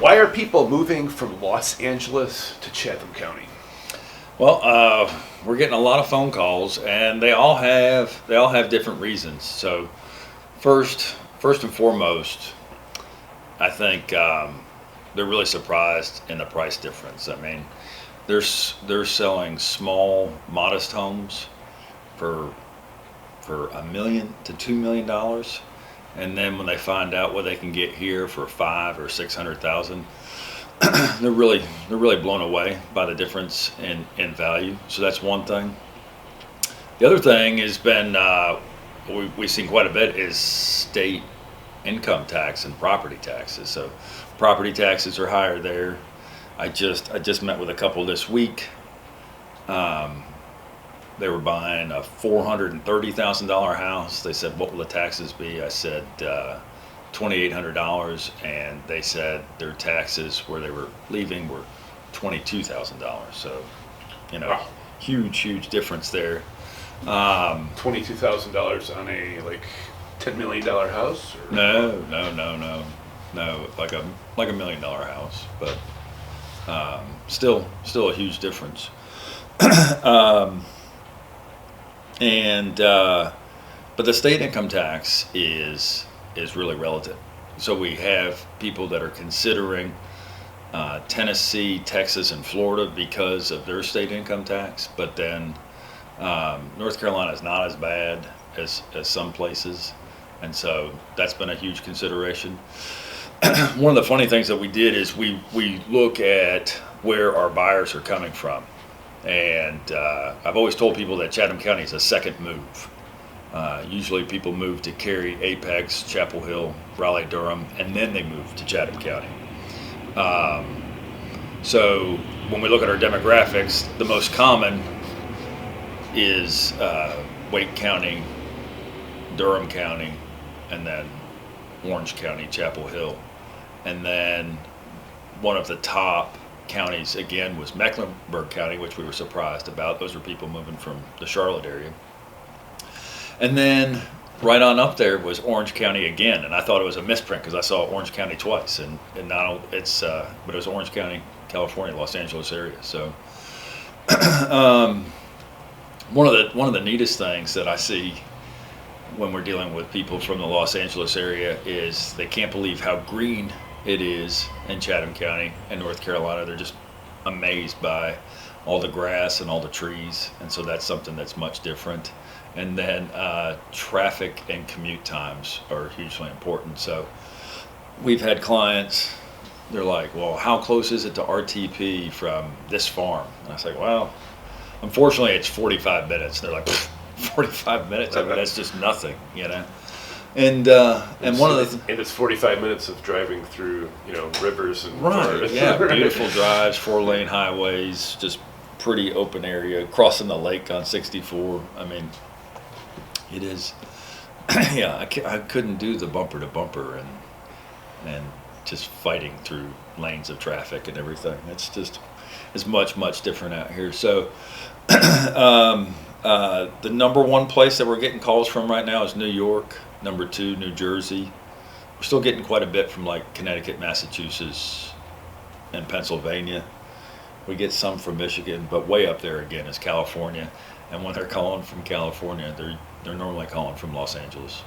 Why are people moving from Los Angeles to Chatham County? Well, we're getting a lot of phone calls, and they all have different reasons. So, first and foremost, I think they're really surprised in the price difference. I mean, they're selling small, modest homes for $1 million to $2 million, and then when they find out what they can get here for 500,000 or 600,000, they're really blown away by the difference in value. So that's one thing. The other thing has been we've seen quite a bit is state income tax and property taxes. So property taxes are higher there. I just met with a couple this week. They were buying a $430,000 house. They said, "What will the taxes be?" I said, $2,800, and they said their taxes where they were leaving were $22,000. So, Wow. huge difference there. $22,000 on a $10 million house? Or? No, like a $1 million house, but still a huge difference. But the state income tax is really relative. So we have people that are considering Tennessee, Texas, and Florida because of their state income tax, but then North Carolina is not as bad as some places, and so that's been a huge consideration. One of the funny things that we did is we look at where our buyers are coming from, and I've always told people that Chatham County is a second move. Usually people move to Cary, Apex, Chapel Hill, Raleigh-Durham, and then they move to Chatham County. So when we look at our demographics, the most common is Wake County, Durham County, and then Orange County, Chapel Hill. And then one of the top counties, again, was Mecklenburg County, which we were surprised about. Those were people moving from the Charlotte area. And then right on up there was Orange County again, and I thought it was a misprint because I saw Orange County twice, and now it's but it was Orange County, California, Los Angeles area. So one of the neatest things that I see when we're dealing with people from the Los Angeles area is they can't believe how green it is in Chatham County and North Carolina. They're just amazed by all the grass and all the trees, and so that's something that's much different. And then traffic and commute times are hugely important. So we've had clients, they're like, "Well, how close is it to RTP from this farm?" And I say, "Well, unfortunately it's 45 minutes." They're like, 45 minutes? I mean, that's just nothing, And one of the and it's 45 minutes of driving through rivers and right, forests. yeah, beautiful drives, 4-lane highways, just pretty open area, crossing the lake on 64. I mean, it is. Yeah, I couldn't do the bumper to bumper and just fighting through lanes of traffic and everything. It's much different out here. So the number one place that we're getting calls from right now is New York. Number 2, New Jersey. We're still getting quite a bit from like Connecticut, Massachusetts, and Pennsylvania. We get some from Michigan, but way up there again is California. And when they're calling from California, they're normally calling from Los Angeles.